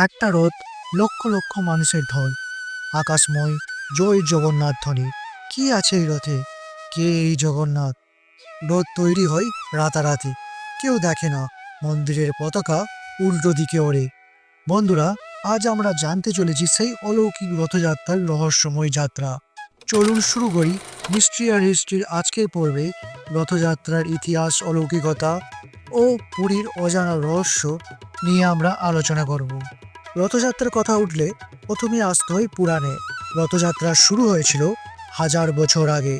একটা রথ, লক্ষ লক্ষ মানুষের ঢল, আকাশময় জয় জগন্নাথ ধ্বনি। কি আছে এই রথে? কে এই জগন্নাথ? রথ তৈরি হয় রাতারাতি, কেউ দেখে না। মন্দিরের পতাকা উল্টো দিকে ওড়ে। বন্ধুরা, আজ আমরা জানতে চলেছি সেই অলৌকিক রথযাত্রার রহস্যময় যাত্রা। চলুন শুরু করি মিস্ট্রি আর হিস্ট্রির আজকের পর্বে। রথযাত্রার ইতিহাস, অলৌকিকতা ও পুরীর অজানা রহস্য নিয়ে আমরা আলোচনা করব। রথযাত্রার কথা উঠলে প্রথমে আসতে হয় পুরাণে। রথযাত্রা শুরু হয়েছিল হাজার বছর আগে,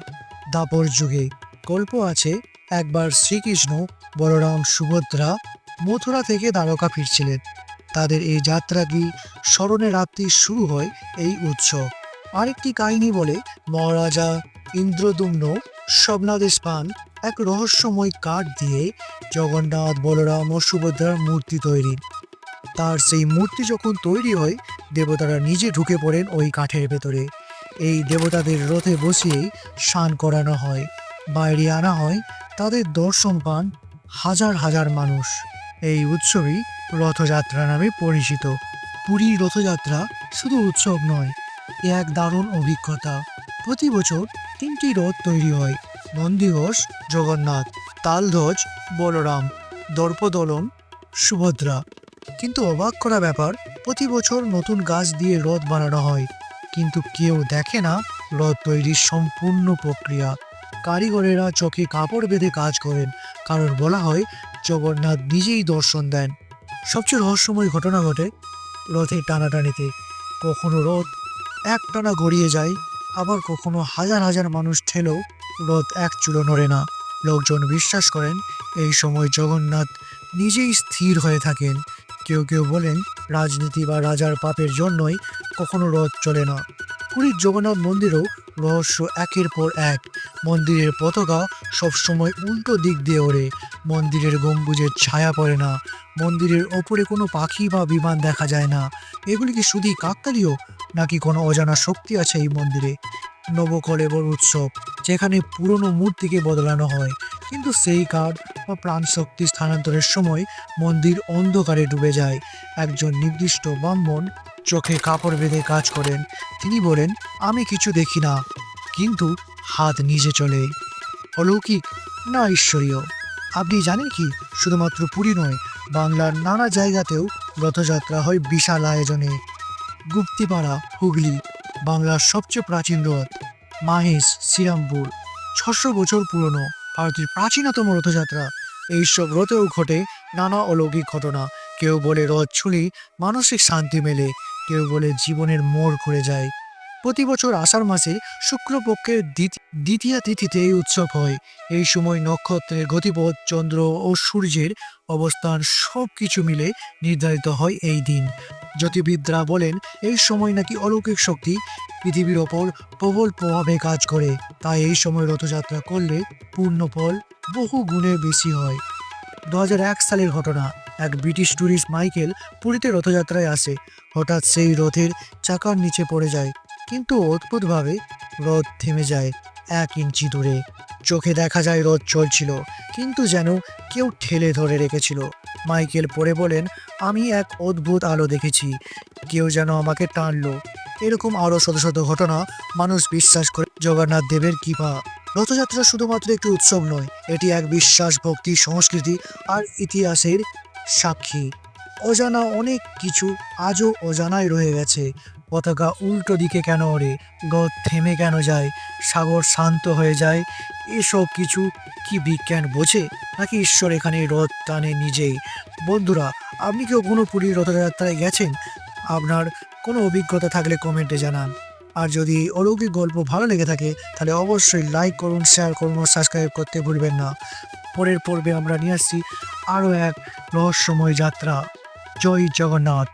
দ্বাপর যুগে। গল্প আছে, একবার শ্রীকৃষ্ণ, বলরাম, সুভদ্রা মথুরা থেকে দ্বারকা ফিরছিলেন। তাদের এই যাত্রা কি স্মরণে রাত্রি শুরু হয় এই উৎসব। আরেকটি কাহিনী বলে, মহারাজা ইন্দ্রদুম্ন স্বপ্নাদেশ পান এক রহস্যময় কাঠ দিয়ে জগন্নাথ, বলরাম ও সুভদ্রার মূর্তি তৈরি। তার সেই মূর্তি যখন তৈরি হয়, দেবতারা নিজে ঢুকে পড়েন ওই কাঠের ভেতরে। এই দেবতাদের রথে বসিয়েই স্নান করানো হয়, বাইরে আনা হয়, তাদের দর্শন পান হাজার হাজার মানুষ। এই উৎসবই রথযাত্রা নামে পরিচিত। পুরীর রথযাত্রা শুধু উৎসব নয়, এ এক দারুণ অভিজ্ঞতা। প্রতি বছর তিনটি রথ তৈরি হয়: নন্দীঘোষ জগন্নাথ, তালধ্বজ বলরাম, দর্পদলন সুভদ্রা। কিন্তু অবাক করা ব্যাপার, প্রতি বছর নতুন গাছ দিয়ে রথ বানানো হয়, কিন্তু কেউ দেখে না রথ তৈরির সম্পূর্ণ প্রক্রিয়া। কারিগরেরা চোখে কাপড় বেঁধে কাজ করেন, কারণ বলা হয় জগন্নাথ নিজেই দর্শন দেন। সবচেয়ে রহস্যময় ঘটনা ঘটে রথের টানাটানিতে। কখনো রথ একটানা গড়িয়ে যায়, আবার কখনো হাজার হাজার মানুষ ঠেলেও রথ এক চুলো নড়ে না। লোকজন বিশ্বাস করেন এই সময় জগন্নাথ নিজেই স্থির হয়ে থাকেন। কেউ কেউ বলেন রাজনীতি বা রাজার পাপের জন্যই কখনো রথ চলে না। পুরীর জগন্নাথ মন্দিরেও রহস্য একের পর এক। মন্দিরের পতাকা সবসময় উল্টো দিক দিয়ে ওড়ে, মন্দিরের গম্বুজের ছায়া পড়ে না, মন্দিরের ওপরে কোনো পাখি বা বিমান দেখা যায় না। এগুলি কি শুধুই কাকতালীয়, নাকি কোনো অজানা শক্তি আছে এই মন্দিরে? নবকলেবর উৎসব, যেখানে পুরনো মূর্তিকে বদলানো হয়, কিন্তু সেই কাঠ বা প্রাণশক্তি স্থানান্তরের সময় মন্দির অন্ধকারে ডুবে যায়। একজন নির্দিষ্ট ব্রাহ্মণ চোখে কাপড় বেঁধে কাজ করেন। তিনি বলেন, আমি কিছু দেখি না, কিন্তু হাত নিজে চলে। অলৌকিক না ঈশ্বরীয়? আপনি জানেন কি, শুধুমাত্র পুরী নয়, বাংলার নানা জায়গাতেও রথযাত্রা হয় বিশাল আয়োজনে। গুপ্তিপাড়া, হুগলি, বাংলার সবচেয়ে প্রাচীন রথ। মাহেশ, শ্রীরামপুর, 600 বছর পুরনো, ভারতের প্রাচীনতম রথযাত্রা। এইসব রথেও ঘটে নানা অলৌকিক ঘটনা। কেউ বলে রথ ছুঁলে মানসিক শান্তি মেলে, কেউ বলে জীবনের মোড় ঘুরে যায়। প্রতি বছর আষাঢ় মাসে শুক্লপক্ষের দ্বিতীয়া তিথিতে এই উৎসব হয়। এই সময় নক্ষত্রের গতিপথ, চন্দ্র ও সূর্যের অবস্থান সব কিছু মিলে নির্ধারিত হয় এই দিন। জ্যোতির্বিদরা বলেন এই সময় নাকি অলৌকিক শক্তি পৃথিবীর ওপর প্রবল প্রভাবে কাজ করে, তাই এই সময় রথযাত্রা করলে পূর্ণ ফল বহু গুণের বেশি হয়। 2001 সালের ঘটনা, এক ব্রিটিশ ট্যুরিস্ট মাইকেল পুরীতে রথযাত্রায় আসে। হঠাৎ সেই রথের চাকার নিচে পড়ে যায়, কিন্তু অদ্ভুতভাবে রথ থেমে যায় 1 ইঞ্চি দূরে। চোখে দেখা যায় রথ চলছিল, কিন্তু যেন কেউ ঠেলে ধরে রেখেছিল। মাইকেল পরে বলেন, আমি এক অদ্ভুত আলো দেখেছি, কেউ যেন আমাকে টানলো। এরকম আরও শত শত ঘটনা মানুষ বিশ্বাস করে জগন্নাথ দেবের কৃপা। রথযাত্রা শুধুমাত্র একটি উৎসব নয়, এটি এক বিশ্বাস, ভক্তি, সংস্কৃতি আর ইতিহাসের সাক্ষী। অজানা অনেক কিছু আজও অজানাই রয়ে গেছে। পতাকা উল্টো দিকে কেন ওড়ে, রথ থেমে কেন যায়, সাগর শান্ত হয়ে যায়, এসব কিছু কি বিজ্ঞান বোঝে, নাকি ঈশ্বর এখানে রথ টানে নিজেই? বন্ধুরা, আপনি কেউ কোনো পুরীর রথযাত্রায় গেছেন? আপনার কোনো অভিজ্ঞতা থাকলে কমেন্টে জানান। আর যদি এই অলৌকিক গল্প ভালো লেগে থাকে, তাহলে অবশ্যই লাইক করুন, শেয়ার করুন ও সাবস্ক্রাইব করতে ভুলবেন না। পরের পর্বে আমরা নিয়ে আসছি আরও এক রহস্যময় যাত্রা। জয় জগন্নাথ।